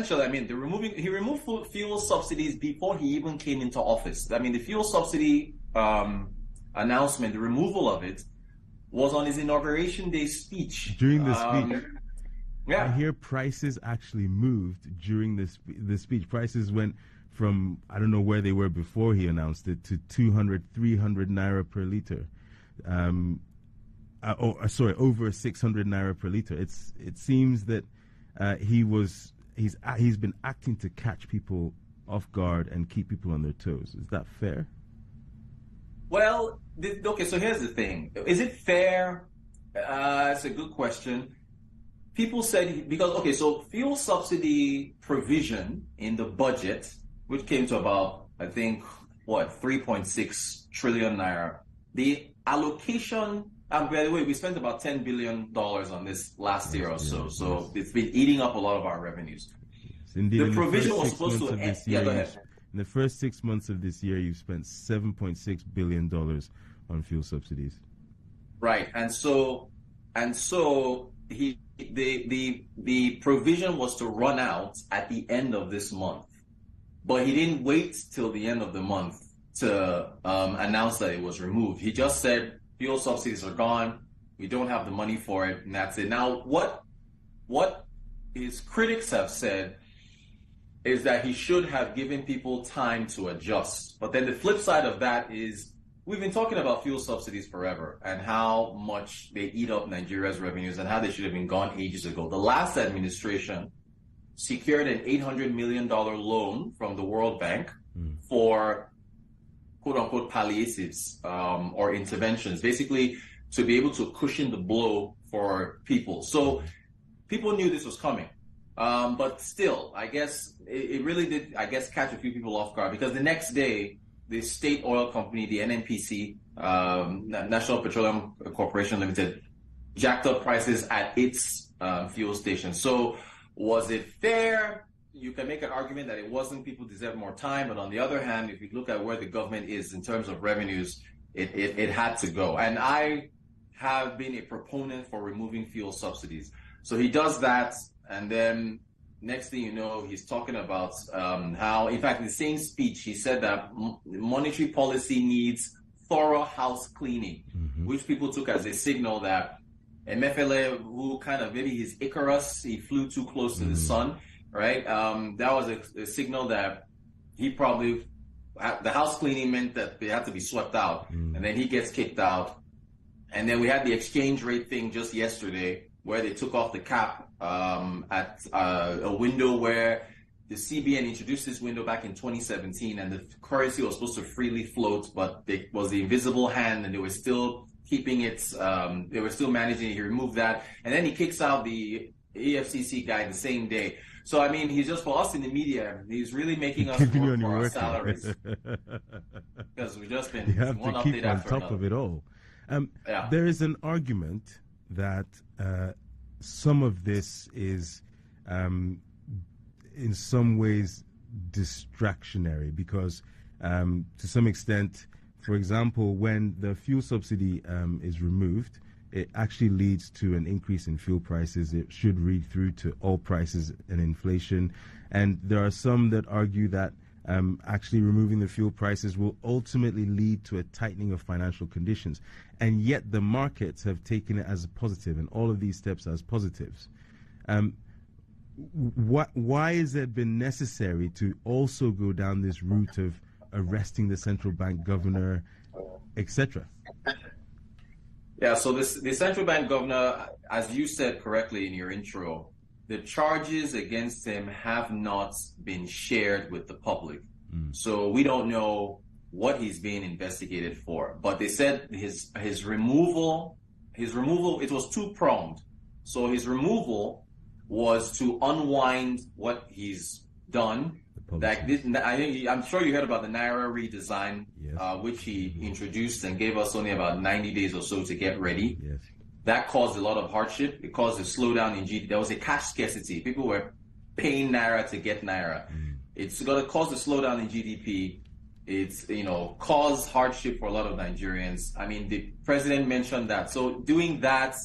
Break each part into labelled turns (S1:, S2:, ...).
S1: essentially, I mean, he removed fuel subsidies before he even came into office. I mean, the fuel subsidy announcement, the removal of it, was on his inauguration day speech.
S2: During the speech.
S1: Yeah.
S2: I hear prices actually moved during the speech. Prices went from, I don't know where they were before he announced it, to 200, 300 naira per liter. Over 600 naira per liter. It seems that he's been acting to catch people off guard and keep people on their toes. Is that fair?
S1: Well, okay, so here's the thing. Is it fair? It's a good question. People said, because, okay, so fuel subsidy provision in the budget, which came to about, I think, 3.6 trillion naira. The allocation, and by the way, we spent about $10 billion on this last year or so. So it's been eating up a lot of our revenues.
S2: Indeed,
S1: the provision was supposed to end. Yeah, go ahead.
S2: In the first 6 months of this year, you've spent $7.6 billion on fuel subsidies.
S1: Right. And so the provision was to run out at the end of this month. But he didn't wait till the end of the month to announce that it was removed. He just said, fuel subsidies are gone. We don't have the money for it, and that's it. Now, what his critics have said is that he should have given people time to adjust. But then the flip side of that is we've been talking about fuel subsidies forever and how much they eat up Nigeria's revenues and how they should have been gone ages ago. The last administration secured an $800 million loan from the World Bank for quote-unquote palliatives or interventions, basically to be able to cushion the blow for people. So people knew this was coming. But still, I guess it really did, catch a few people off guard, because the next day, the state oil company, the NNPC, National Petroleum Corporation Limited, jacked up prices at its fuel station. So was it fair? You can make an argument that it wasn't. People deserve more time. But on the other hand, if you look at where the government is in terms of revenues, it had to go. And I have been a proponent for removing fuel subsidies. So he does that. And then next thing you know, he's talking about how, in fact, in the same speech, he said that monetary policy needs thorough house cleaning, which people took as a signal that Emefiele, who kind of, maybe he's Icarus, he flew too close to the sun, right? That was a signal that he probably, the house cleaning meant that they had to be swept out, and then he gets kicked out. And then we had the exchange rate thing just yesterday, where they took off the cap at a window where the CBN introduced this window back in 2017, and the currency was supposed to freely float, but it was the invisible hand, and they were still keeping it, they were still managing it. He removed that, and then he kicks out the EFCC guy the same day. So, I mean, he's just, for us in the media, he's really making us work for our salaries. Because we've just been one update after another.
S2: You have to keep on top of it all. There is an argument that some of this is in some ways distractionary, because to some extent, for example, when the fuel subsidy is removed, it actually leads to an increase in fuel prices. It should read through to all prices and inflation. And there are some that argue that actually removing the fuel prices will ultimately lead to a tightening of financial conditions. And yet the markets have taken it as a positive, and all of these steps as positives. Why has it been necessary to also go down this route of arresting the central bank governor, etc.?
S1: Yeah, so the central bank governor, as you said correctly in your intro, the charges against him have not been shared with the public. So we don't know what he's being investigated for. But they said his removal, it was two-pronged. So his removal was to unwind what he's done. I'm sure you heard about the Naira redesign, which he introduced and gave us only about 90 days or so to get ready.
S2: Yes.
S1: That caused a lot of hardship. It caused a slowdown in GDP. There was a cash scarcity. People were paying Naira to get Naira. It's going to cause a slowdown in GDP. It's, caused hardship for a lot of Nigerians. I mean, the president mentioned that. So doing that,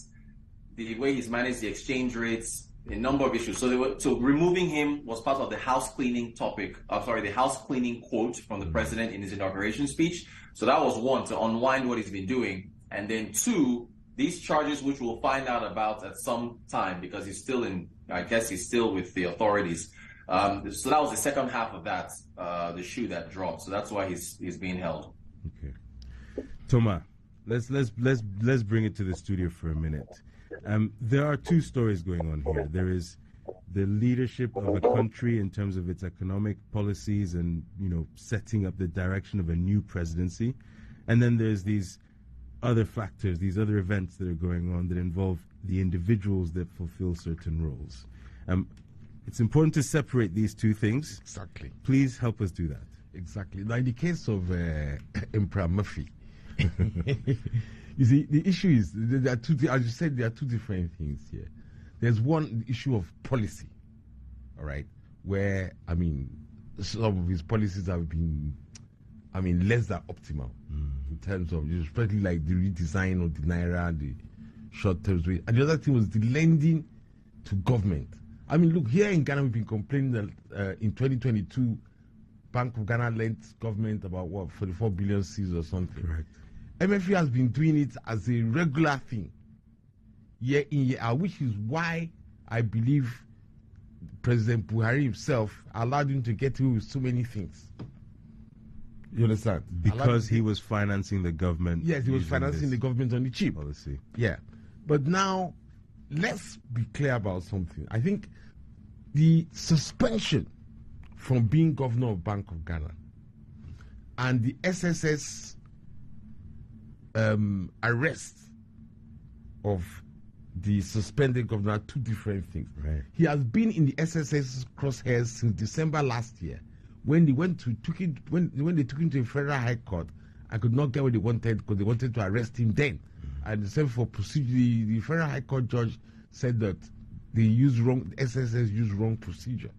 S1: the way he's managed the exchange rates, A number of issues. So removing him was part of the house cleaning topic. The house cleaning quote from the president in his inauguration speech. So that was one, to unwind what he's been doing. And then two, these charges, which we'll find out about at some time, because he's still with the authorities. So that was the second half of that, the shoe that dropped. So that's why he's being held.
S2: Okay. Toma, let's bring it to the studio for a minute. There are two stories going on here. There is the leadership of a country in terms of its economic policies and, setting up the direction of a new presidency. And then there's these other factors, these other events that are going on that involve the individuals that fulfill certain roles. It's important to separate these two things.
S3: Exactly.
S2: Please help us do that.
S3: Exactly. Now, in the case of Emperor Murphy, you see, the issue is there are two. As you said, there are two different things here. There's one issue of policy, all right, where some of his policies have been, less than optimal in terms of, especially like the redesign of the naira and the short-term rate. And the other thing was the lending to government. Look, here in Ghana, we've been complaining that in 2022, Bank of Ghana lent government about 44 billion cedis or something.
S2: Correct.
S3: MFA has been doing it as a regular thing, year in, year out, which is why I believe President Buhari himself allowed him to get away with so many things. You understand?
S2: Because he was financing the government.
S3: Yes, he was financing the government on the cheap.
S2: Policy.
S3: Yeah. But now, let's be clear about something. I think the suspension from being governor of Bank of Ghana and the SSS arrest of the suspended governor are two different things.
S2: Right.
S3: He has been in the SSS crosshairs since December last year, when they took him to the Federal High Court and could not get what they wanted because they wanted to arrest him then. And the same for procedure. The Federal High Court judge said that SSS used wrong procedure.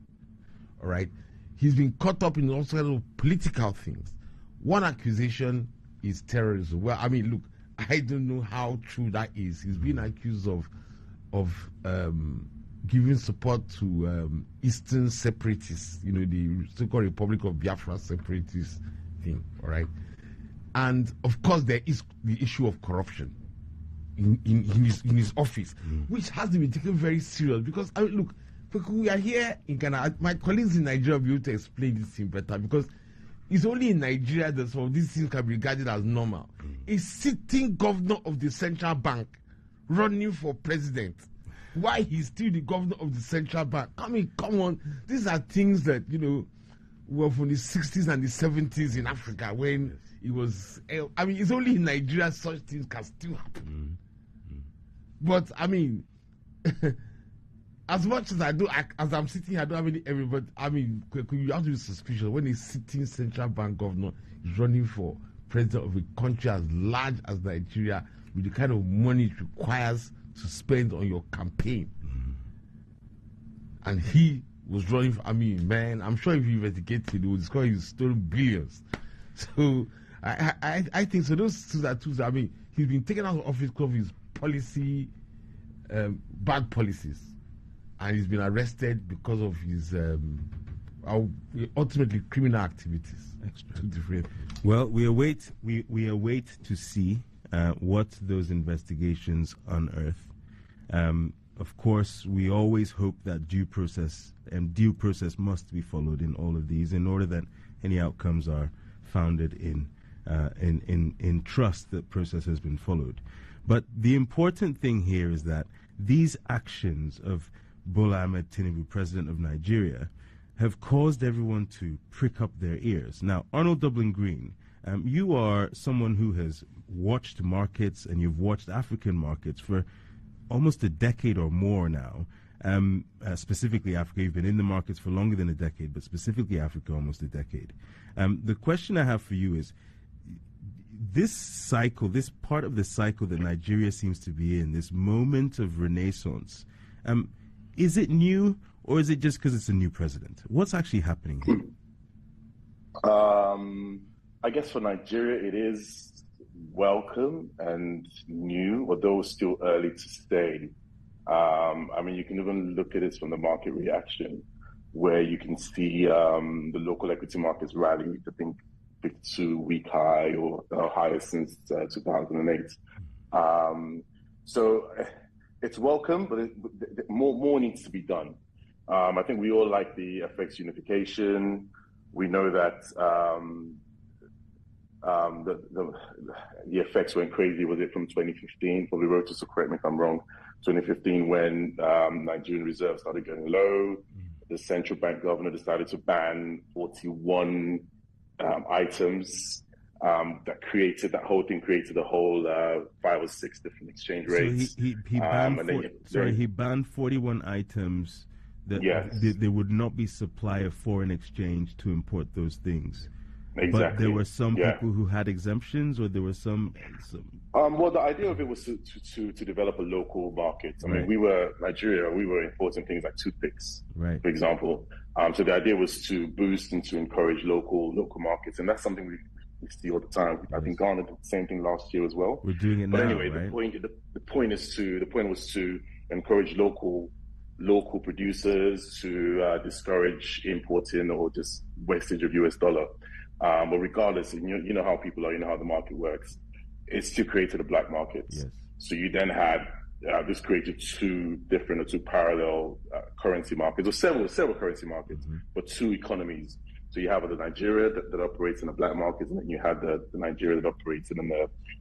S3: All right. He's been caught up in all sorts of political things. One accusation is terrorism. Well, look, I don't know how true that is. He's been accused of giving support to Eastern separatists, the so-called Republic of Biafra separatist thing, all right? And, of course, there is the issue of corruption in his office, which has to be taken very serious because, look, we are here in Ghana. My colleagues in Nigeria will be able to explain this thing better because it's only in Nigeria that some of these things can be regarded as normal. A sitting governor of the central bank running for president. Why he's still the governor of the central bank? Come on. These are things that, were from the 60s and the 70s in Africa when it was. It's only in Nigeria such things can still happen. But, as much as as I'm sitting here, I don't have any evidence, but you have to be suspicious when a sitting central bank governor is running for president of a country as large as Nigeria with the kind of money it requires to spend on your campaign. And he was running for, I'm sure if you investigate it, they will discover he's stolen billions. So I think so. Those two are tools. He's been taken out of office because of his policy, bad policies. And he's been arrested because of his ultimately criminal activities. Two different.
S2: Well, we await to see what those investigations unearth. Of course, we always hope that due process must be followed in all of these, in order that any outcomes are founded in trust that process has been followed. But the important thing here is that these actions of Bola Ahmed Tinubu, president of Nigeria, have caused everyone to prick up their ears. Now, Arnold Dublin Green, you are someone who has watched markets and you've watched African markets for almost a decade or more now. Specifically Africa, you've been in the markets for longer than a decade, but specifically Africa, almost a decade. The question I have for you is, this cycle, this part of the cycle that Nigeria seems to be in, this moment of renaissance, is it new, or is it just because it's a new president? What's actually happening here?
S4: I guess for Nigeria, it is welcome and new, although still early to say. I mean, you can even look at it from the market reaction, where you can see the local equity markets rallying, I think, 52-week high or higher since 2008. So it's welcome, but more needs to be done. I think we all like the FX unification. We know that the effects went crazy. Was it from 2015? Probably wrote to correct me if I'm wrong. 2015, when Nigerian reserves started getting low, the central bank governor decided to ban 41 items. That whole thing created a whole 5 or 6 different exchange rates.
S2: So he banned he banned 41 items that there would not be supply of foreign exchange to import those things.
S4: Exactly.
S2: But there were some people who had exemptions, or there were some.
S4: Well, the idea of it was to develop a local market. I mean, Nigeria, we were importing things like toothpicks, for example. So the idea was to boost and to encourage local markets, and that's something we see all the time. I think Ghana did the same thing last year as well.
S2: We're doing it now.
S4: But anyway,
S2: right?
S4: the point was to encourage local producers, to discourage importing or just wastage of US dollar. But regardless, you know how people are, you know how the market works. It still created a black market.
S2: Yes.
S4: So you then had this created two parallel currency markets, or several currency markets, but 2 economies. So you have the Nigeria that operates in the black markets, and then you have the Nigeria that operates in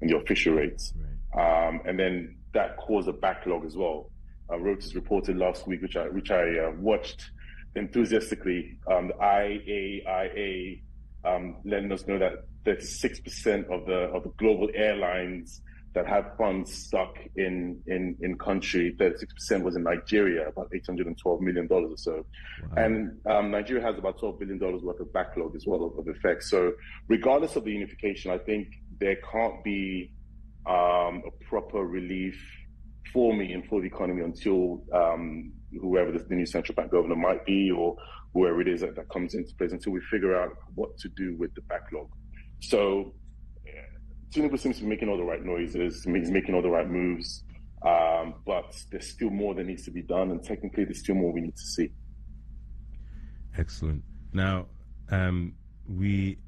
S4: the official rates. Right. And then that caused a backlog as well. Reuters reported last week, which I watched enthusiastically. The IAIA letting us know that 36% of the global airlines that have funds stuck in country, 36% was in Nigeria, about $812 million or so. Wow. And Nigeria has about $12 billion worth of backlog as well of effects. So regardless of the unification, I think there can't be a proper relief for me and for the economy until whoever the new central bank governor might be, or whoever it is that comes into place, until we figure out what to do with the backlog. So Tinubu seems to be making all the right noises, he's making all the right moves, but there's still more that needs to be done, and technically there's still more we need to see.
S2: Excellent. Now, we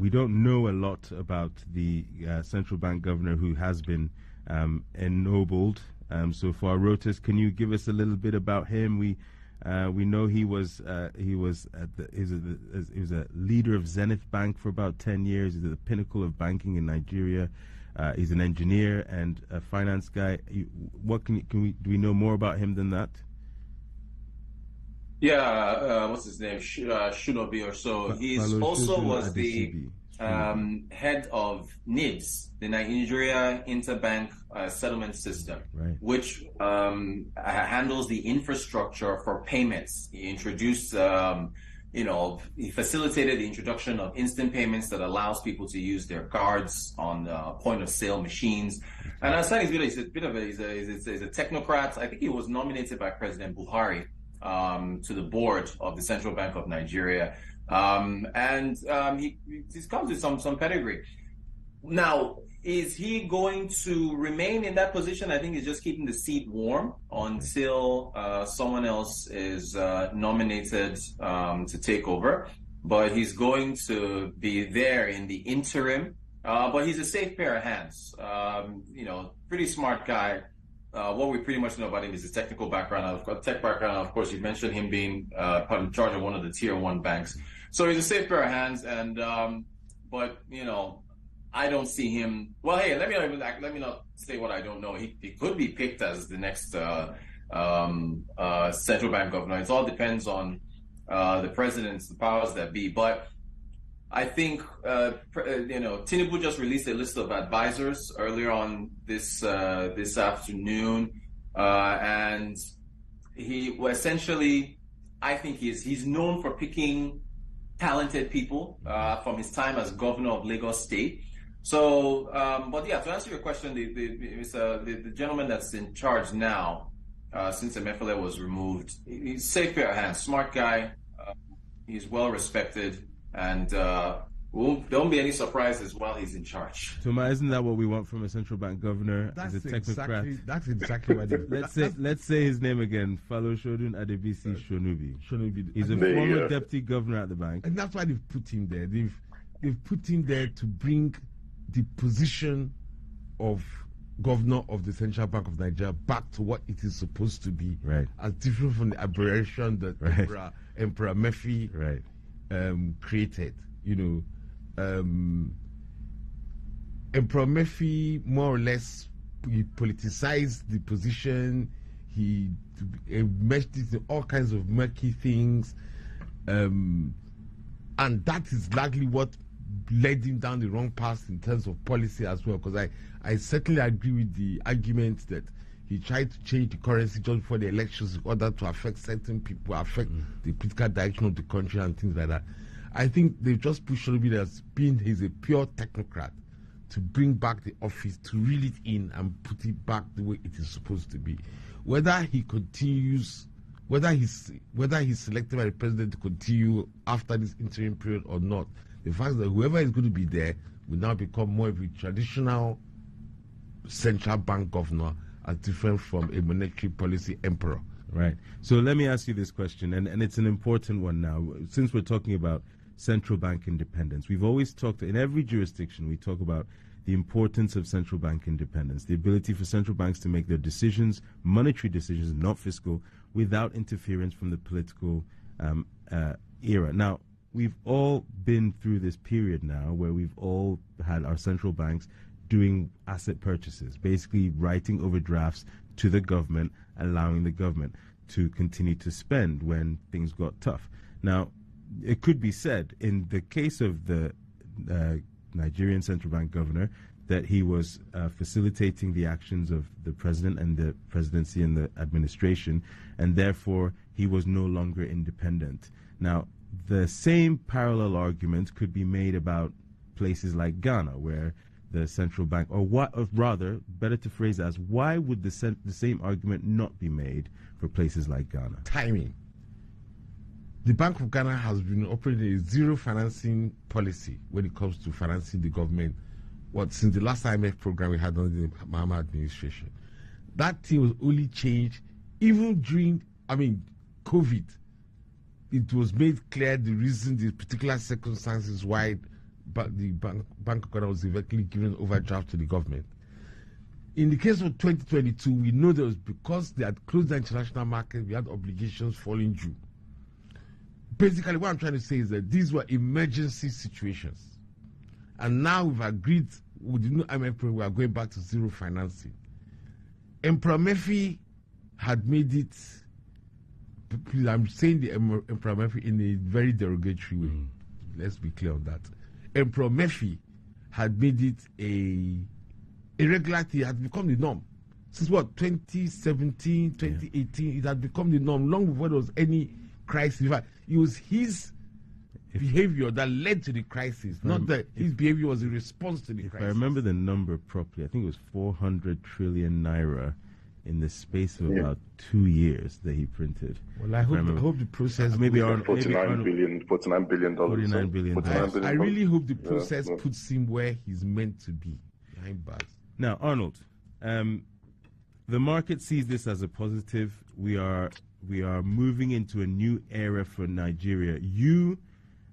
S2: don't know a lot about the central bank governor who has been ennobled so far. Reuters, can you give us a little bit about him? We know he was a leader of Zenith Bank for about 10 years. He's at the pinnacle of banking in Nigeria. He's an engineer and a finance guy. Do we know more about him than that?
S1: Yeah, what's his name? Shunobi or so. He also was the head of NIBS, the Nigeria Interbank Settlement System, which handles the infrastructure for payments. He introduced, he facilitated the introduction of instant payments that allows people to use their cards on point of sale machines. And I said he's a technocrat. I think he was nominated by President Buhari to the board of the Central Bank of Nigeria. He's come to some pedigree. Now, is he going to remain in that position? I think he's just keeping the seat warm until someone else is nominated to take over. But he's going to be there in the interim. But he's a safe pair of hands. Pretty smart guy. What we pretty much know about him is his technical background. Tech background, of course, you mentioned him being in charge of one of the tier 1 banks. So he's a safe pair of hands, and but I don't see him. Well, hey, let me not say what I don't know. He could be picked as the next central bank governor. It all depends on the president's, the powers that be. But I think Tinubu just released a list of advisors earlier on this afternoon, and he essentially, I think he's known for picking talented people from his time as governor of Lagos State. So, but yeah, to answer your question, the gentleman that's in charge now, since Emefiele was removed, he's safe pair of hands, smart guy, he's well respected, and Don't be any surprises while he's in charge.
S2: Toma, isn't that what we want from a central bank governor?
S3: That's
S2: as a technocrat?
S3: exactly what it is.
S2: Let's say his name again, Falushodun Adebisi Shonubi. He's a former deputy governor at the bank.
S3: And that's why they've put him there. They've put him there to bring the position of governor of the Central Bank of Nigeria back to what it is supposed to be.
S2: Right.
S3: As different from the aberration that Emperor Murphy created. Emperor Murphy more or less he politicized the position. He meshed it in all kinds of murky things, and that is largely what led him down the wrong path in terms of policy as well. Because I certainly agree with the argument that he tried to change the currency just before the elections in order to affect certain people, affect the political direction of the country and things like that. I think they've just pushed Shonubi as being he's a pure technocrat to bring back the office, to reel it in and put it back the way it is supposed to be. Whether he continues, whether he's selected by the president to continue after this interim period or not, the fact that whoever is going to be there will now become more of a traditional central bank governor, as different from a monetary policy emperor.
S2: Right. So let me ask you this question, and it's an important one now. Since we're talking about central bank independence, we've always talked, in every jurisdiction, we talk about the importance of central bank independence, the ability for central banks to make their decisions, monetary decisions, not fiscal, without interference from the political era. Now, we've all been through this period now where we've all had our central banks doing asset purchases, basically writing overdrafts to the government, allowing the government to continue to spend when things got tough. Now, it could be said, in the case of the Nigerian central bank governor, that he was facilitating the actions of the president and the presidency and the administration, and therefore he was no longer independent. Now, the same parallel argument could be made about places like Ghana, where the central bank, or rather, better to phrase it as, why would the same argument not be made for places like Ghana?
S3: Timing. The Bank of Ghana has been operating a zero financing policy when it comes to financing the government. Since the last IMF program we had under the Mahama administration, that thing was only changed even during, COVID. It was made clear the reason, the particular circumstances why the Bank of Ghana was eventually given overdraft to the government. In the case of 2022, we know that it was because they had closed the international market, we had obligations falling due. Basically, what I'm trying to say is that these were emergency situations. And now we've agreed with the new IMF program, we are going back to zero financing. Emperor Murphy had made it, I'm saying the Emperor Murphy in a very derogatory way. Let's be clear on that. Emperor Murphy had made it a regular thing, had become the norm. Since 2017, 2018, it had become the norm long before there was any crisis. In fact, it was his behavior that led to the crisis, not that his behavior was a response to the crisis.
S2: If I remember the number properly, I think it was 400 trillion naira in the space of about 2 years that he printed.
S3: Well, I hope the process...
S2: maybe
S4: $49 billion.
S3: I really hope the process puts him where he's meant to be, behind bars.
S2: Now, Arnold, the market sees this as a positive. We are moving into a new era for Nigeria. You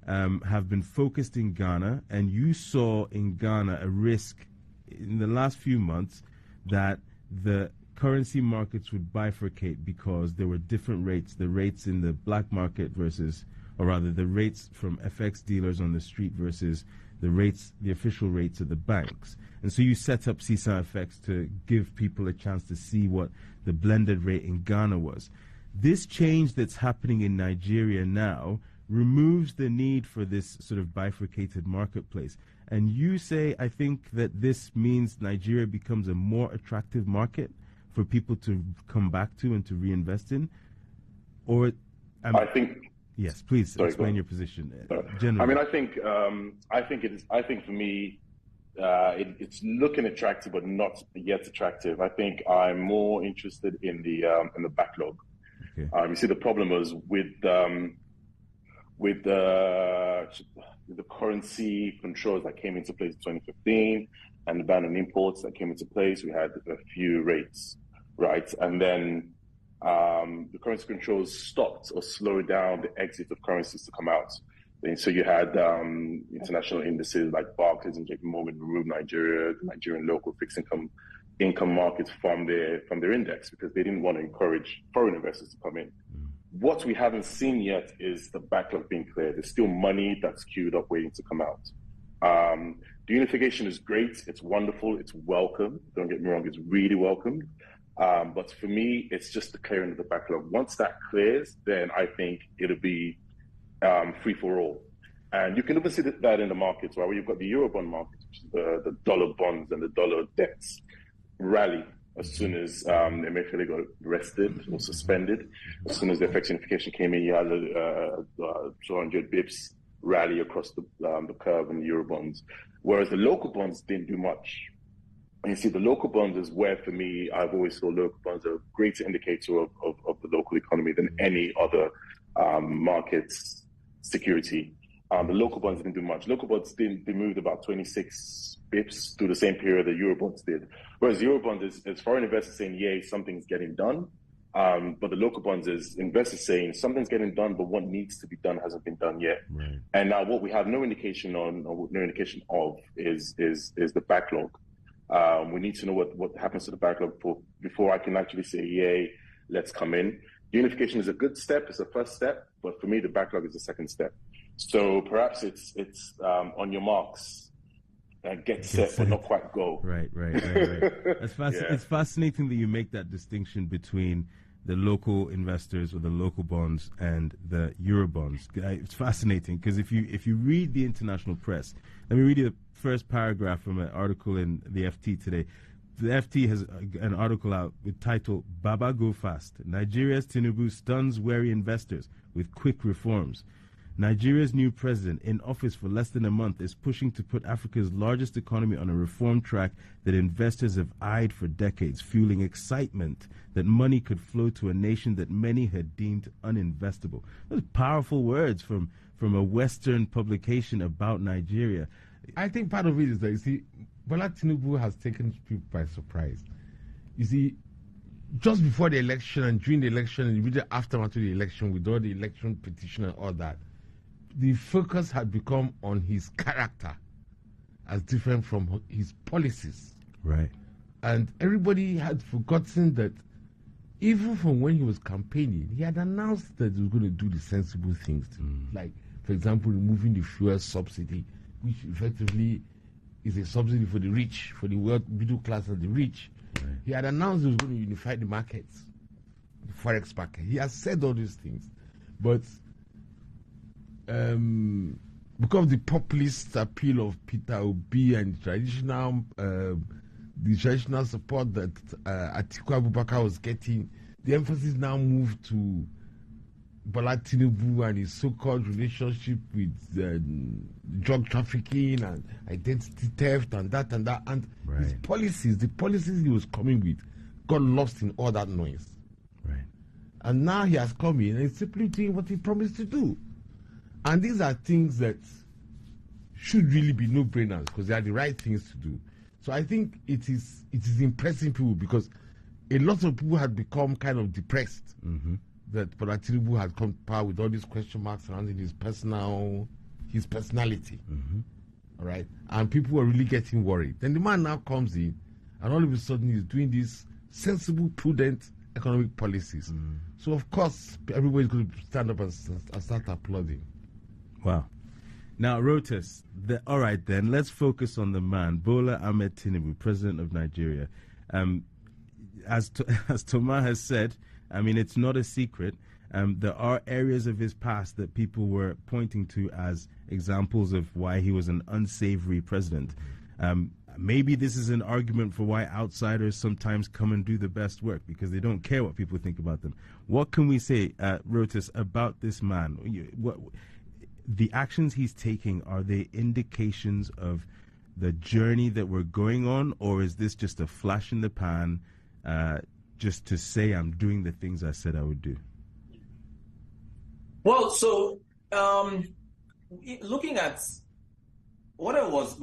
S2: have been focused in Ghana, and you saw in Ghana a risk in the last few months that the currency markets would bifurcate because there were different rates, the rates in the black market versus, or rather the rates from FX dealers on the street versus the official rates of the banks. And so you set up CSAN FX to give people a chance to see what the blended rate in Ghana was. This change that's happening in Nigeria now removes the need for this sort of bifurcated marketplace. And you say, I think that this means Nigeria becomes a more attractive market for people to come back to and to reinvest in? Or,
S4: I think...
S2: Yes, please explain your position. Generally.
S4: I think for me, it's looking attractive, but not yet attractive. I think I'm more interested in the backlog.
S2: Okay.
S4: You see, the problem was with with the currency controls that came into place in 2015 and the ban on imports that came into place, we had a few rates, right? And then the currency controls stopped or slowed down the exit of currencies to come out. And so you had international indices like Barclays and JP Morgan remove Nigeria, the Nigerian local fixed income markets from their index because they didn't want to encourage foreign investors to come in. What we haven't seen yet is the backlog being cleared. There's still money that's queued up waiting to come out. The unification is great. It's wonderful. It's welcome. Don't get me wrong. It's really welcome. But for me, it's just the clearing of the backlog. Once that clears, then I think it'll be free for all. And you can even see that in the markets, right? Where you've got the Eurobond market, which is the dollar bonds and the dollar debts rally as soon as Emefiele got arrested or suspended. As soon as the FX unification came in, you had a 200 bips rally across the curve in the Eurobonds. Whereas the local bonds didn't do much. And you see, the local bonds is where, for me, I've always thought local bonds are a greater indicator of the local economy than any other market's security. The local bonds didn't do much. Local bonds they moved about 26 bips through the same period that Eurobonds did. Whereas Eurobonds is foreign investors saying, yay, something's getting done. But the local bonds is investors saying something's getting done, but what needs to be done hasn't been done yet.
S2: Right.
S4: And now what we have no indication on, or no indication of, is the backlog. We need to know what happens to the backlog before I can actually say, yay, let's come in. Unification is a good step, it's a first step, but for me, the backlog is the second step. So perhaps it's on your marks, get set, but not quite go.
S2: Right. It's fascinating that you make that distinction between the local investors or the local bonds and the Eurobonds. It's fascinating because if you read the international press, let me read you the first paragraph from an article in the FT today. The FT has an article out with title, Baba Go Fast. Nigeria's Tinubu stuns wary investors with quick reforms. Nigeria's new president, in office for less than a month, is pushing to put Africa's largest economy on a reform track that investors have eyed for decades, fueling excitement that money could flow to a nation that many had deemed uninvestable. Those powerful words from a Western publication about Nigeria.
S3: I think part of it is that, you see, Bola Tinubu has taken people by surprise. You see, just before the election and during the election and immediately aftermath of the election, with all the election petition and all that, the focus had become on his character as different from his policies.
S2: Right.
S3: And everybody had forgotten that even from when he was campaigning, he had announced that he was going to do the sensible things. Like, for example, removing the fuel subsidy, which effectively is a subsidy for the rich, for the middle class and the rich. Right. He had announced he was going to unify the markets, the forex market. He has said all these things. But because of the populist appeal of Peter Obi and the traditional support that Atiku Abubakar was getting, the emphasis now moved to Bola Tinubu and his so-called relationship with drug trafficking and identity theft and that. And his policies, the policies he was coming with, got lost in all that noise.
S2: Right.
S3: And now he has come in and is simply doing what he promised to do. And these are things that should really be no-brainers because they are the right things to do. So I think it is impressing people because a lot of people had become kind of depressed that Bola Tinubu had come to power with all these question marks surrounding his personality. All right? And people were really getting worried. Then the man now comes in and all of a sudden he's doing these sensible, prudent economic policies. So of course everybody's going to stand up and start applauding.
S2: Wow. Now, Rotus, all right then, let's focus on the man, Bola Ahmed Tinubu, President of Nigeria. As Thomas has said, I mean, it's not a secret. There are areas of his past that people were pointing to as examples of why he was an unsavory president. Maybe this is an argument for why outsiders sometimes come and do the best work because they don't care what people think about them. What can we say, Rotus, about this man? The actions he's taking, are they indications of the journey that we're going on, or is this just a flash in the pan just to say I'm doing the things I said I would do?
S1: Well, so Looking at whether it was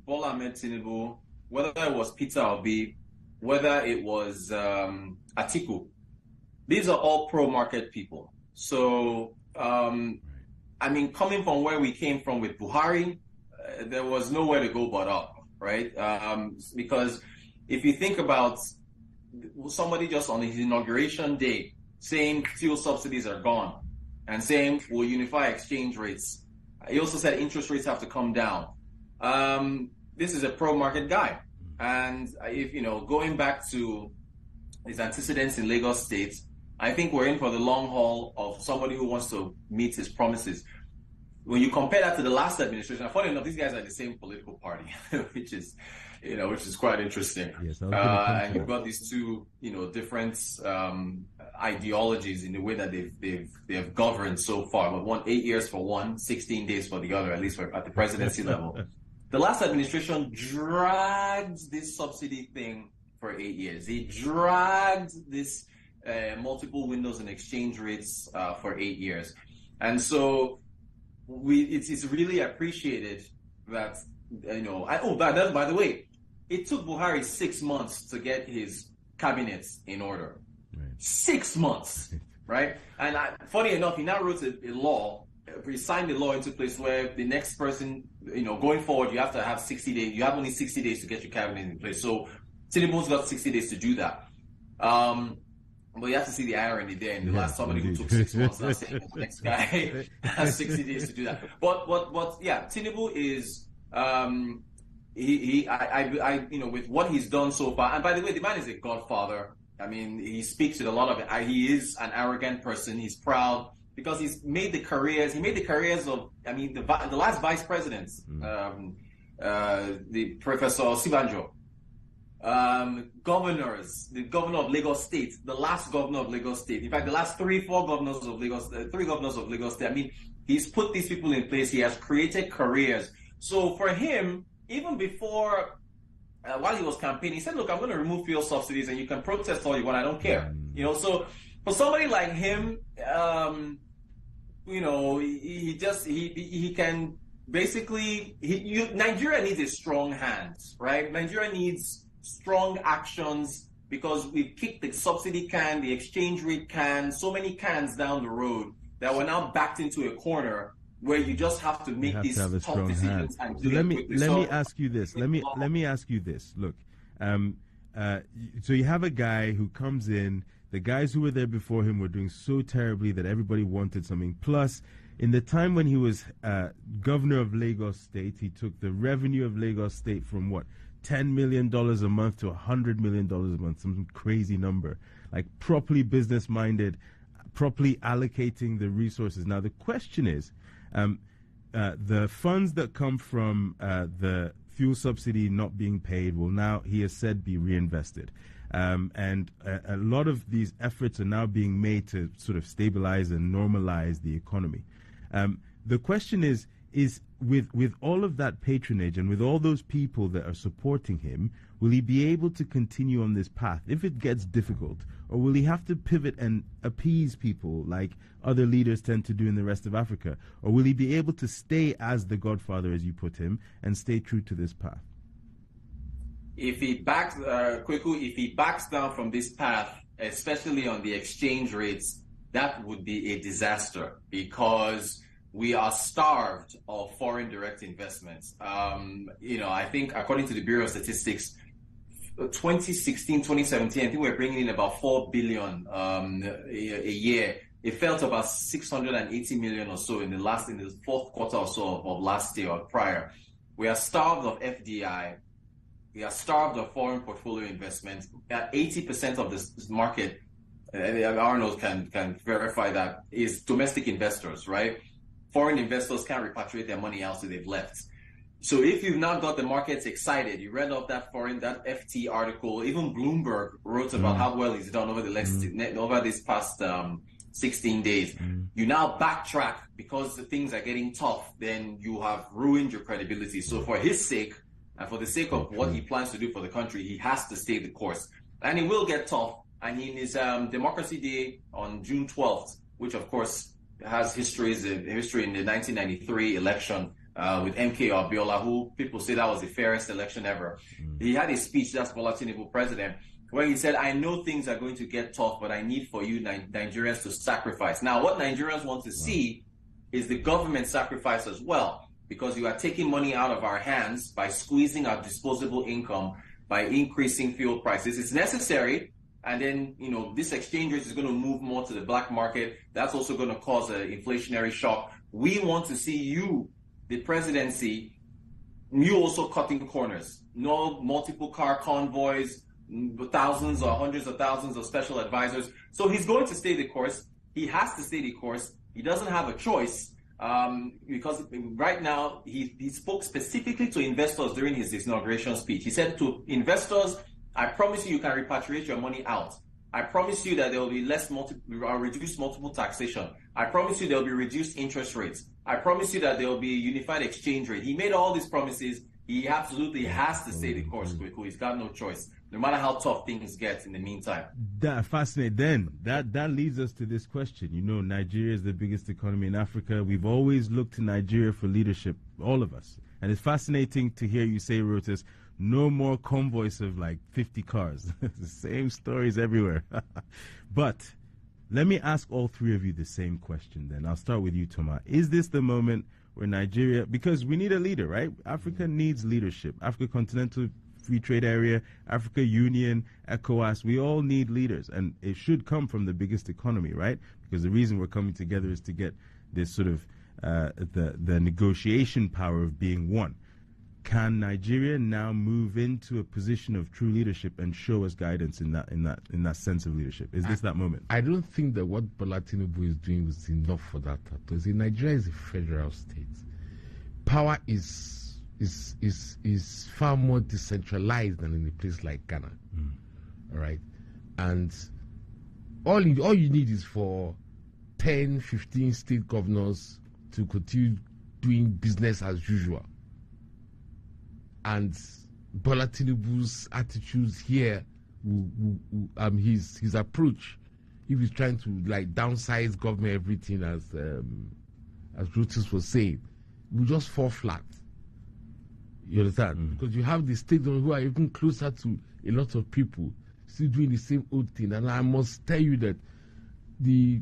S1: Bola Ahmed Tinubu, whether it was Peter Obi, whether it was Atiku, these are all pro-market people. So, I mean, coming from where we came from with Buhari, there was nowhere to go but up, right? Because if you think about somebody just on his inauguration day saying fuel subsidies are gone and saying we'll unify exchange rates, he also said interest rates have to come down. This is a pro-market guy. And if, going back to his antecedents in Lagos State, I think we're in for the long haul of somebody who wants to meet his promises. When you compare that to the last administration, funny enough, these guys are the same political party, which is quite interesting.
S2: Yes,
S1: and you've got these two, different ideologies in the way that they've governed so far. But 8 years for one, 16 days for the other, at least at the presidency level. The last administration dragged this subsidy thing for 8 years. They dragged this multiple windows and exchange rates for 8 years. And so it's really appreciated that, by the way, it took Buhari 6 months to get his cabinet in order.
S2: Right.
S1: 6 months, right? And funny enough, he now wrote a law. He signed the law into place where the next person, going forward, you have to have 60 days. You have only 60 days to get your cabinet in place. So Tinubu's got 60 days to do that. But you have to see the irony there in the last somebody who took 6 months. Now saying the next guy has 60 days to do that. But yeah, Tinubu is with what he's done so far. And by the way, the man is a godfather. I mean, he speaks with a lot of. He is an arrogant person. He's proud because he's made the careers. He made the careers of. I mean, the last vice presidents, the Professor Sibanjo. Governors, the governor of Lagos State, the last governor of Lagos State. In fact, the last three governors of Lagos State. I mean, he's put these people in place. He has created careers. So for him, even before, while he was campaigning, he said, "Look, I'm going to remove fuel subsidies, and you can protest all you want. I don't care." So for somebody like him, he can basically. Nigeria needs a strong hand, right? Nigeria needs strong actions because we've kicked the subsidy can, the exchange rate can, so many cans down the road that we're now backed into a corner where you just have to make these tough decisions.
S2: So let me ask you this. Let me ask you this. Look, so you have a guy who comes in. The guys who were there before him were doing so terribly that everybody wanted something. Plus, in the time when he was governor of Lagos State, he took the revenue of Lagos State from what? $10 million a month to $100 million a month, some crazy number. Like properly business-minded, properly allocating the resources. Now, the question is, the funds that come from the fuel subsidy not being paid will now, he has said, be reinvested. And a lot of these efforts are now being made to sort of stabilize and normalize the economy. The question is with all of that patronage and with all those people that are supporting him, will he be able to continue on this path if it gets difficult? Or will he have to pivot and appease people like other leaders tend to do in the rest of Africa? Or will he be able to stay as the godfather, as you put him, and stay true to this path?
S1: If he backs, if he backs down from this path, especially on the exchange rates, that would be a disaster because we are starved of foreign direct investments. I think according to the Bureau of Statistics, 2016, 2017, I think we're bringing in about 4 billion a year. It fell to about 680 million or so in the fourth quarter or so of last year or prior. We are starved of FDI. We are starved of foreign portfolio investments. 80% of this market, Arnold can verify that, is domestic investors, right? Foreign investors can't repatriate their money out, so they've left. So if you've not got the markets excited, you read off that FT article, even Bloomberg wrote about how well he's done over this past 16 days. You now backtrack because the things are getting tough, then you have ruined your credibility. So for his sake, and for the sake of what he plans to do for the country, he has to stay the course. And it will get tough. And in his Democracy Day on June 12th, which of course has history in the 1993 election with MK Abiola, who people say that was the fairest election ever. He had a speech, that's Bola Tinubu, president, where he said, I know things are going to get tough, but I need for you Nigerians to sacrifice. Now, what Nigerians want to see is the government sacrifice as well, because you are taking money out of our hands by squeezing our disposable income, by increasing fuel prices. It's necessary. And then, this exchange rate is going to move more to the black market. That's also going to cause an inflationary shock. We want to see you, the presidency, you also cutting corners. No multiple car convoys, thousands or hundreds of thousands of special advisors. So he's going to stay the course. He has to stay the course. He doesn't have a choice because right now he spoke specifically to investors during his inauguration speech. He said to investors, I promise you can repatriate your money out. I promise you that there will be reduced multiple taxation. I promise you there will be reduced interest rates. I promise you that there will be a unified exchange rate. He made all these promises. He absolutely has to stay the course, Kweku. He's got no choice, no matter how tough things get in the meantime.
S2: That fascinating. Then that leads us to this question. Nigeria is the biggest economy in Africa. We've always looked to Nigeria for leadership, all of us. And it's fascinating to hear you say, Rotus, no more convoys of like 50 cars. The same stories everywhere. But let me ask all three of you the same question then. I'll start with you, Thomas. Is this the moment where Nigeria, because we need a leader, right? Africa needs leadership. Africa Continental Free Trade Area, Africa Union, ECOWAS, we all need leaders. And it should come from the biggest economy, right? Because the reason we're coming together is to get this sort of the negotiation power of being one. Can Nigeria now move into a position of true leadership and show us guidance in that sense of leadership? Is this that moment?
S3: I don't think that what Bola Tinubu is doing is enough for that. Because Nigeria is a federal state. Power is far more decentralized than in a place like Ghana. All right, and all you need is for 10, 15 state governors to continue doing business as usual. And Bola Tinubu's attitudes here, his approach, if he's trying to like downsize government, everything as Rutus was saying, will just fall flat. You understand? Because you have the state who are even closer to a lot of people still doing the same old thing. And I must tell you that the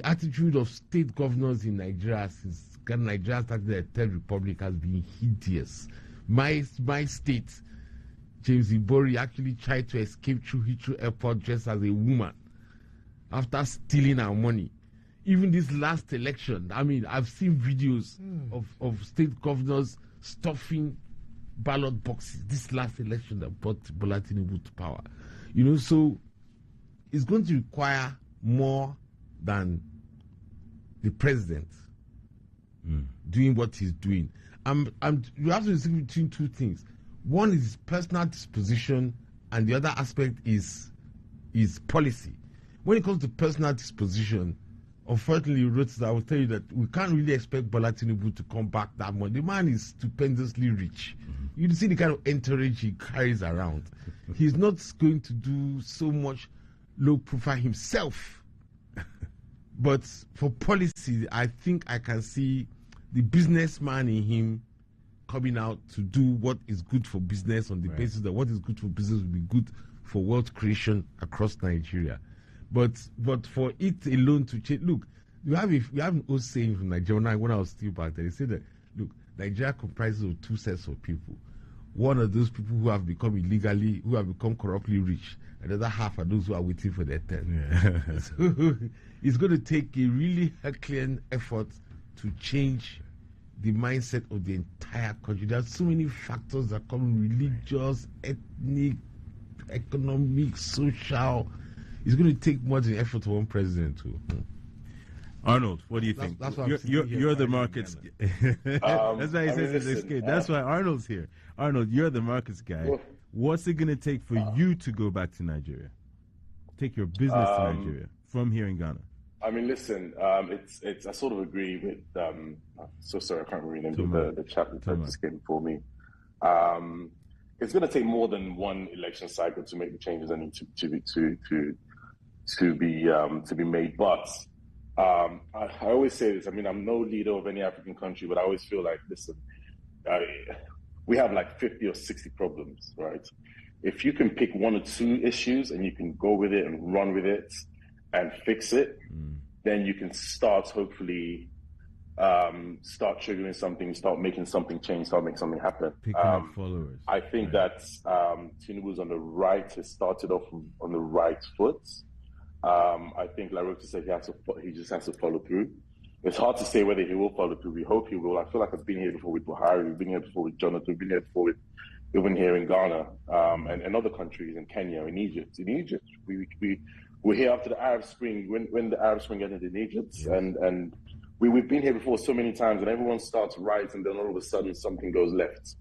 S3: attitude of state governors in Nigeria since Nigeria started the Third Republic has been hideous. My state, James Ibori, actually tried to escape through Heathrow Airport dressed as a woman after stealing our money. Even this last election, I've seen videos of state governors stuffing ballot boxes. This last election that brought Bola Tinubu to power. So it's going to require more than the president doing what he's doing. You have to distinguish between two things. One is his personal disposition, and the other aspect is policy. When it comes to personal disposition, unfortunately, I will tell you that we can't really expect Bola Tinubu to come back that much. The man is stupendously rich. You see the kind of entourage he carries around. He's not going to do so much low profile himself. But for policy, I think I can see the businessman in him coming out to do what is good for business on the basis that what is good for business will be good for wealth creation across Nigeria. But for it alone to change, look, we have an old saying from Nigeria when I was still back there. They said that, look, Nigeria comprises of two sets of people. One of those people who have become corruptly rich, and the other half are those who are waiting for their turn. Yeah. So it's going to take a really Herculean effort to change the mindset of the entire country. There are so many factors that come: religious, ethnic, economic, social. It's going to take more than effort for one president to.
S2: Arnold, what do you think?
S3: That's
S2: you're the markets. That's why he says it's escape. That's why Arnold's here. Arnold, you're the markets guy.
S4: Well,
S2: what's it going to take for you to go back to Nigeria? Take your business to Nigeria from here in Ghana.
S4: Listen, I sort of agree with. So sorry, I can't remember the chap that just came before me. It's going to take more than one election cycle to make the changes that need to be made. But I always say this. I mean, I'm no leader of any African country, but I always feel like, listen, we have like 50 or 60 problems, right? If you can pick one or two issues and you can go with it and run with it and fix it, then you can start, hopefully, start triggering something, start making something change, start making something happen.
S2: Picking up followers.
S4: I think that Tinubu's on the right. He started off on the right foot. I think, like Rota said, he just has to follow through. It's hard to say whether he will follow through. We hope he will. I feel like I've been here before with Buhari. We've been here before with Jonathan. We've been here before with, even here in Ghana, and other countries, in Kenya, in Egypt. In Egypt, we're here after the Arab Spring, when the Arab Spring ended in Egypt, and we've been here before so many times, and everyone starts right, and then all of a sudden something goes left.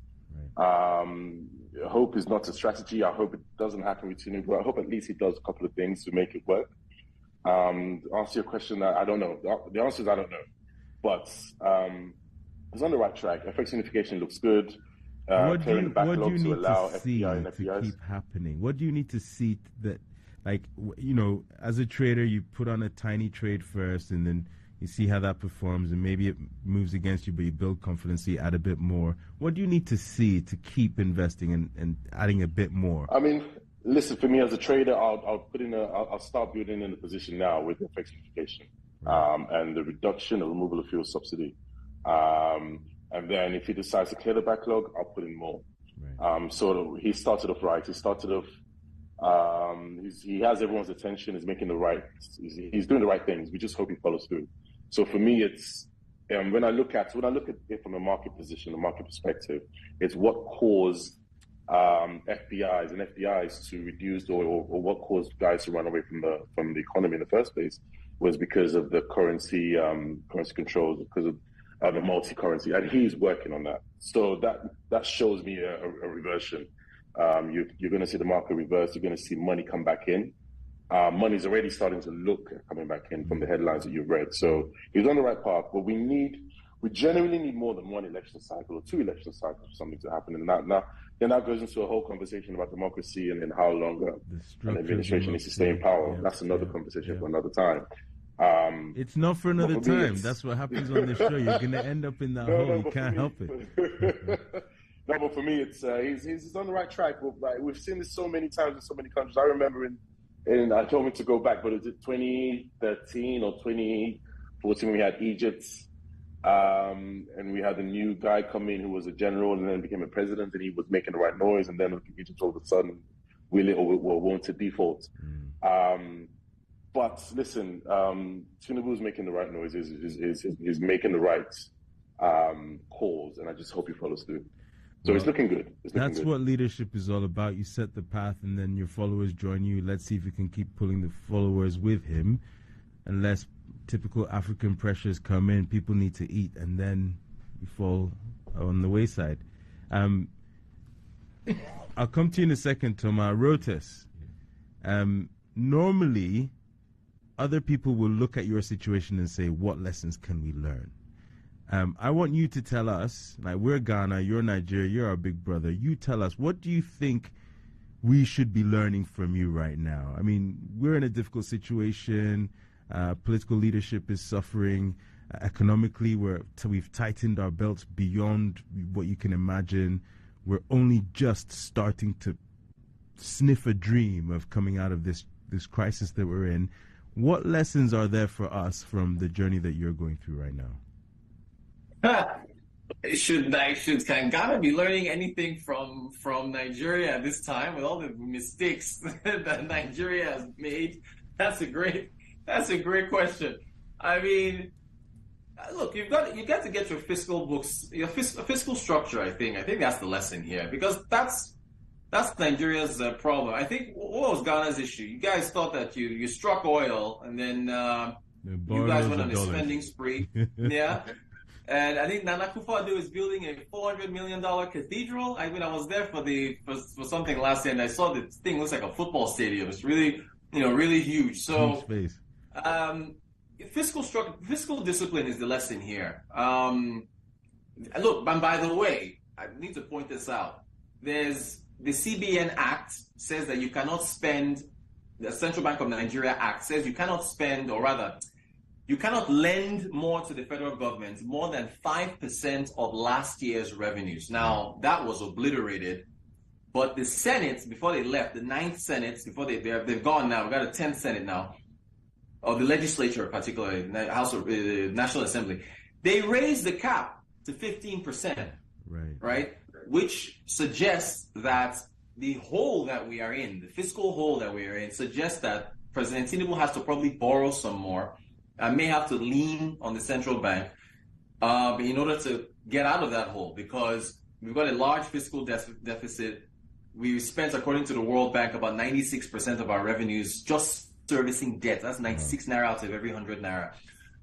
S4: Hope is not a strategy. I hope it doesn't happen with Tinubu. I hope at least he does a couple of things to make it work. Answer your question, I don't know. The answer is I don't know. But it's on the right track. FX unification looks good.
S2: What do you need
S4: to
S2: see
S4: FPI and
S2: to
S4: FPIs.
S2: keep happening? What do you need to see that, like, you know, as a trader, you put on a tiny trade first and then you see how that performs, and maybe it moves against you, but you build confidence, so you add a bit more. What do you need to see to keep investing and adding a bit more?
S4: I mean, listen, for me as a trader, I'll start building in a position now with FX unification and the reduction or removal of fuel subsidy. And then if he decides to clear the backlog, I'll put in more. So he started off right. He started off, he has everyone's attention, he's making he's doing the right things. We just hope he follows through. So for me, it's, when I look at it from a market position, a market perspective, it's what caused FPIs and FDIs to reduce, or what caused guys to run away from the economy in the first place, was because of the currency controls, because of the multi-currency, and he's working on that. So that shows me a reversion. You're going to see the market reverse. You're going to see money come back in. Money's already starting to look coming back in from the headlines that you've read. So he's on the right path, but we genuinely need more than one election cycle or two election cycles for something to happen. And that goes into a whole conversation about democracy and how long an administration needs to stay in power. That's another conversation for another time.
S2: It's not for another time. That's what happens on the show. You're going to end up in that hole. You can't help it.
S4: No, but for me, it's he's on the right track. We've seen this so many times in so many countries. I remember in I told him to go back, but is it 2013 or 2014 when we had Egypt, and we had a new guy come in who was a general and then became a president, and he was making the right noise, and then Egypt all of a sudden went to default. But listen, Tinubu's making the right noises. He's making the right calls, and I just hope he follows through. So it's looking good.
S2: That's what leadership is all about. You set the path, and then your followers join you. Let's see if you can keep pulling the followers with him. Unless typical African pressures come in, people need to eat, and then you fall on the wayside. I'll come to you in a second, Toma. Rotas. Normally, other people will look at your situation and say, what lessons can we learn? I want you to tell us, like, we're Ghana, you're Nigeria, you're our big brother. You tell us, what do you think we should be learning from you right now? I mean, we're in a difficult situation. Political leadership is suffering. Economically, we've tightened our belts beyond what you can imagine. We're only just starting to sniff a dream of coming out of this crisis that we're in. What lessons are there for us from the journey that you're going through right now?
S1: Can Ghana be learning anything from Nigeria at this time with all the mistakes that Nigeria has made? That's a great question. I mean, look, you got to get your fiscal books, your fiscal structure. I think that's the lesson here, because that's Nigeria's problem. I think what was Ghana's issue? You guys thought that you struck oil, and then you guys went on a spending spree. Yeah. And I think Nana Akufo-Addo is building a $400 million cathedral. I mean, I was there for something last year, and I saw the thing looks like a football stadium. It's really, really huge. So,
S2: huge space.
S1: Fiscal discipline is the lesson here. Look, and by the way, I need to point this out. There's the CBN Act says that you cannot spend. The Central Bank of Nigeria Act says you cannot spend, or rather, you cannot lend more to the federal government more than 5% of last year's revenues. Now, that was obliterated, but the Senate, before they left, the 9th Senate, before they've gone now, we've got a 10th Senate now, or the legislature particularly, House of National Assembly, they raised the cap to 15%, right? Which suggests that the hole that we are in, the fiscal hole that we are in, suggests that President Tinubu has to probably borrow some more and may have to lean on the central bank in order to get out of that hole, because we've got a large fiscal deficit. We spent, according to the World Bank, about 96% of our revenues just servicing debt. That's 96 naira out of every 100 naira.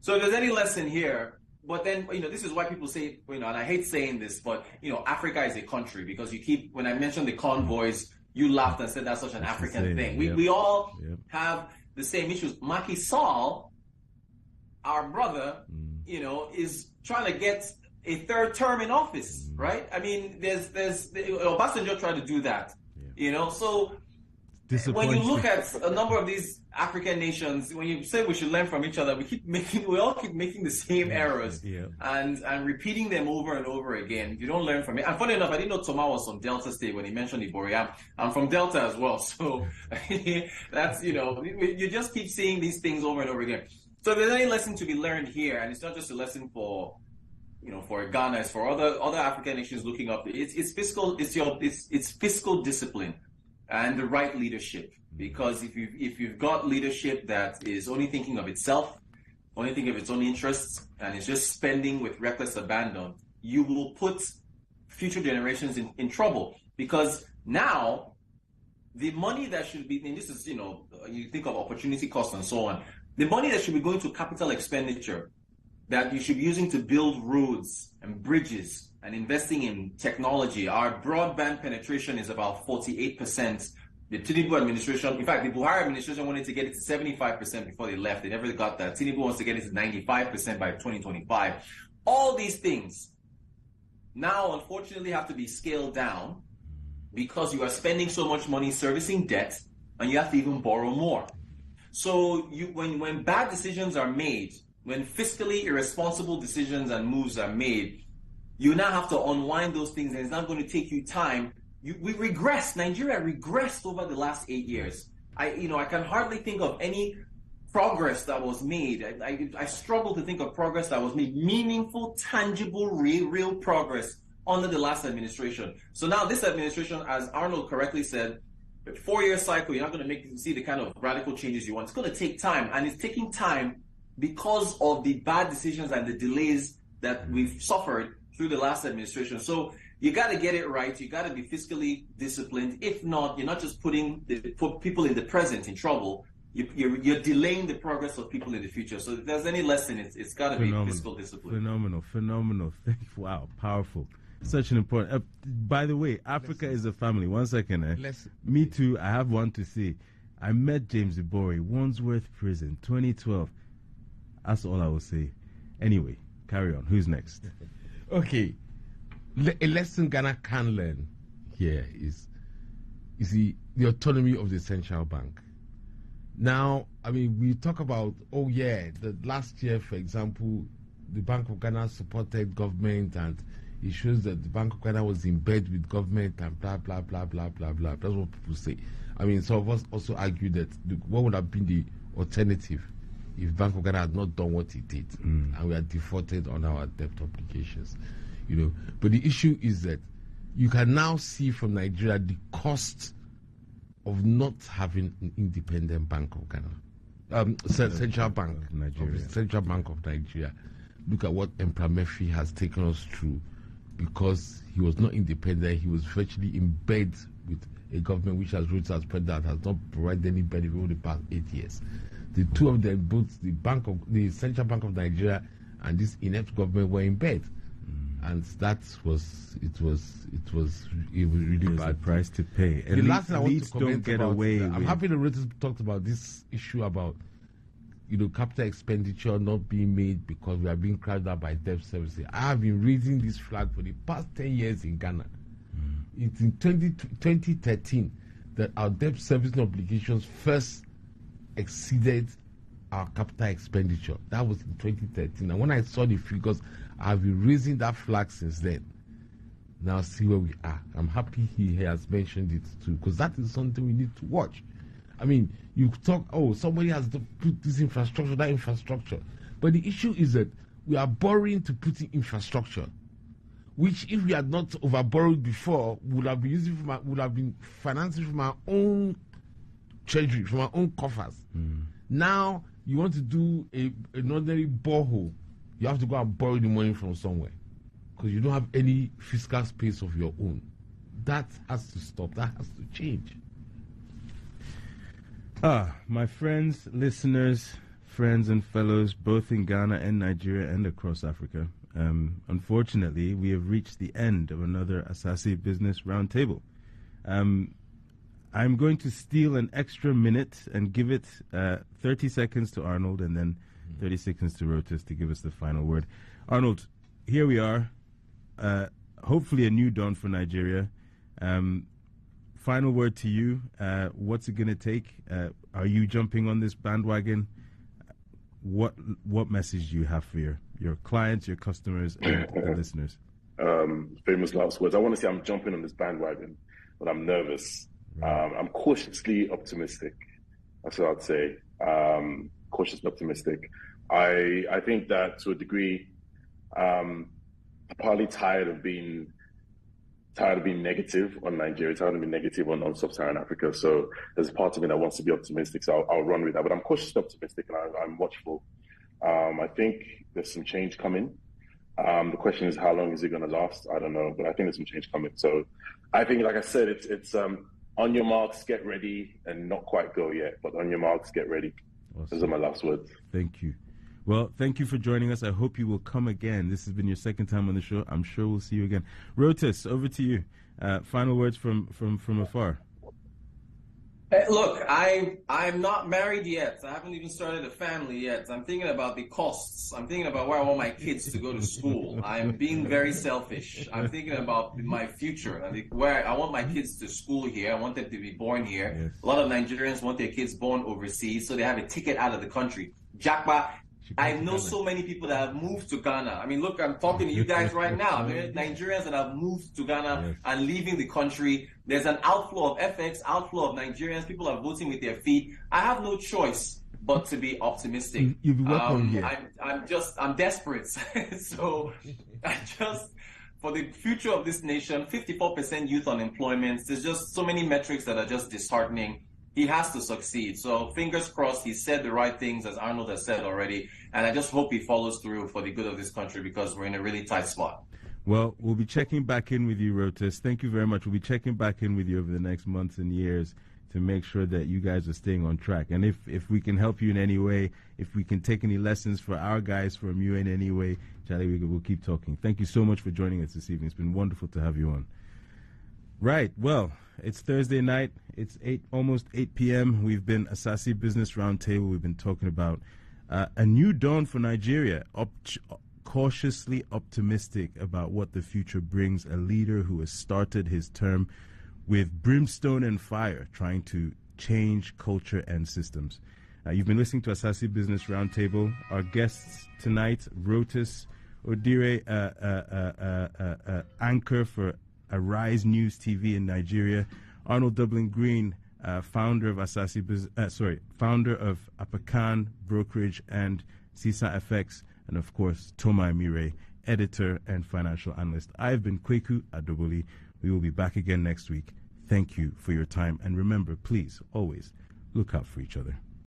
S1: So if there's any lesson here, but then, this is why people say, and I hate saying this, but, Africa is a country, because when I mentioned the convoys, you laughed and said that's such an African thing. We all have the same issues. Macky Sall, our brother, is trying to get a third term in office, right? I mean, Obasanjo tried to do that, so when you look at a number of these African nations, when you say we should learn from each other, we all keep making the same errors and repeating them over and over again. You don't learn from it. And funny enough, I didn't know Toma was from Delta State when he mentioned Ibori. I'm from Delta as well, so that's you just keep seeing these things over and over again. So if there's any lesson to be learned here, and it's not just a lesson for Ghana, it's for other African nations looking up. It's fiscal discipline and the right leadership. Because if you've got leadership that is only thinking of itself, only thinking of its own interests, and is just spending with reckless abandon, you will put future generations in trouble. Because now, the money that should be, and this is, you think of opportunity cost and so on, the money that should be going to capital expenditure, that you should be using to build roads and bridges and investing in technology. Our broadband penetration is about 48%. The Tinubu administration, in fact, the Buhari administration wanted to get it to 75% before they left. They never got that. Tinubu wants to get it to 95% by 2025. All these things now, unfortunately, have to be scaled down because you are spending so much money servicing debt, and you have to even borrow more. So when bad decisions are made, when fiscally irresponsible decisions and moves are made, you now have to unwind those things, and it's not going to take you time. We regressed. Nigeria regressed over the last 8 years. I can hardly think of any progress that was made. I struggle to think of progress that was made, meaningful, tangible, real progress under the last administration. So now this administration, as Arnold correctly said, a 4-year cycle, you're not going to see the kind of radical changes you want. It's going to take time, and it's taking time because of the bad decisions and the delays that we've suffered through the last administration. So you got to get it right. You got to be fiscally disciplined. If not, you're not just putting people in the present in trouble. You're delaying the progress of people in the future. So if there's any lesson, it's got to be fiscal discipline.
S2: Phenomenal. Wow, powerful. Such an important. By the way, Africa is a family. 1 second. Me too. I have one to say. I met James Ibori, Wandsworth Prison, 2012. That's all I will say. Anyway, carry on. Who's next?
S3: Okay. A lesson Ghana can learn here is the autonomy of the central bank. Now, I mean, we talk about, the last year, for example, the Bank of Ghana supported government, and it shows that the Bank of Ghana was in bed with government and blah, blah, blah, blah, blah, blah. That's what people say. I mean, some of us also argue that what would have been the alternative if Bank of Ghana had not done what it did, and we had defaulted on our debt obligations. But the issue is that you can now see from Nigeria the cost of not having an independent Bank of Ghana, Central Bank of Nigeria. Central Bank of Nigeria. Look at what Emperor Murphy has taken us through, because he was not independent. He was virtually in bed with a government which has roots as president, has not provided any benefit over the past 8 years. The two of them, both the Central Bank of Nigeria and this inept government, were in bed. And it was really bad.
S2: A price to pay.
S3: The last thing I want to comment about, I'm happy the writers talked about this issue about capital expenditure not being made because we are being crowded out by debt servicing. I have been raising this flag for the past 10 years in Ghana. It's in 2013 that our debt servicing obligations first exceeded our capital expenditure. That was in 2013. And when I saw the figures, I've been raising that flag since then. Now see where we are. I'm happy he has mentioned it too, because that is something we need to watch. I mean, you talk, oh, somebody has to put this infrastructure, that infrastructure. But the issue is that we are borrowing to put in infrastructure, which if we had not over-borrowed before, would have been financing from our own treasury, from our own coffers. Now, you want to do an ordinary borehole, you have to go and borrow the money from somewhere, because you don't have any fiscal space of your own. That has to stop. That has to change.
S2: My friends, listeners, friends and fellows, both in Ghana and Nigeria and across Africa, unfortunately, we have reached the end of another Asase Business Roundtable. I'm going to steal an extra minute and give it 30 seconds to Arnold and then 30 seconds to Rotus to give us the final word. Arnold, here we are. Hopefully a new dawn for Nigeria. Final word to you. What's it going to take? Are you jumping on this bandwagon? What message do you have for your clients, your customers, and the listeners?
S4: Famous last words. I want to say I'm jumping on this bandwagon, but I'm nervous. I'm cautiously optimistic. That's what I'd say. Cautiously optimistic. I think that to a degree, I'm partly tired of being negative on Nigeria, tired of being negative on sub-Saharan Africa. So there's a part of me that wants to be optimistic. So I'll run with that. But I'm cautiously optimistic and I'm watchful. I think there's some change coming. The question is, how long is it going to last? I don't know, but I think there's some change coming. So I think, like I said, it's on your marks, get ready, and not quite go yet, but on your marks, get ready. Awesome. Those are my last words.
S2: Thank you. Well, thank you for joining us. I hope you will come again. This has been your second time on the show. I'm sure we'll see you again. Rotus, over to you. Final words from afar.
S1: Look, I'm not married yet. I haven't even started a family yet. I'm thinking about the costs. I'm thinking about where I want my kids to go to school. I'm being very selfish. I'm thinking about my future and where I want my kids to school here. I want them to be born here. Yes. A lot of Nigerians want their kids born overseas, so they have a ticket out of the country. Jackpot. I know so many people that have moved to Ghana. I mean, look, I'm talking to you guys right now. There are Nigerians that have moved to Ghana and leaving the country. There's an outflow of FX, outflow of Nigerians. People are voting with their feet. I have no choice but to be optimistic.
S3: You'll be welcome here.
S1: I'm desperate. So for the future of this nation, 54% youth unemployment. There's just so many metrics that are just disheartening. He has to succeed. So fingers crossed he said the right things, as Arnold has said already. And I just hope he follows through for the good of this country, because we're in a really tight spot.
S2: Well, we'll be checking back in with you, Rotus. Thank you very much. We'll be checking back in with you over the next months and years to make sure that you guys are staying on track. And if we can help you in any way, if we can take any lessons for our guys from you in any way, Charlie, we'll keep talking. Thank you so much for joining us this evening. It's been wonderful to have you on. Right. Well, it's Thursday night. It's almost 8 p.m. We've been Asase Business Roundtable. We've been talking about a new dawn for Nigeria, cautiously optimistic about what the future brings, a leader who has started his term with brimstone and fire, trying to change culture and systems. You've been listening to Asase Business Roundtable. Our guests tonight, Rotus Odire, anchor for Arise News TV in Nigeria, Arnold Dublin Green, founder of founder of Apakan Brokerage and CISA FX, and of course Toma Amire, editor and financial analyst. I've been Kweku Adoboli. We will be back again next week. Thank you for your time, and remember, please always look out for each other.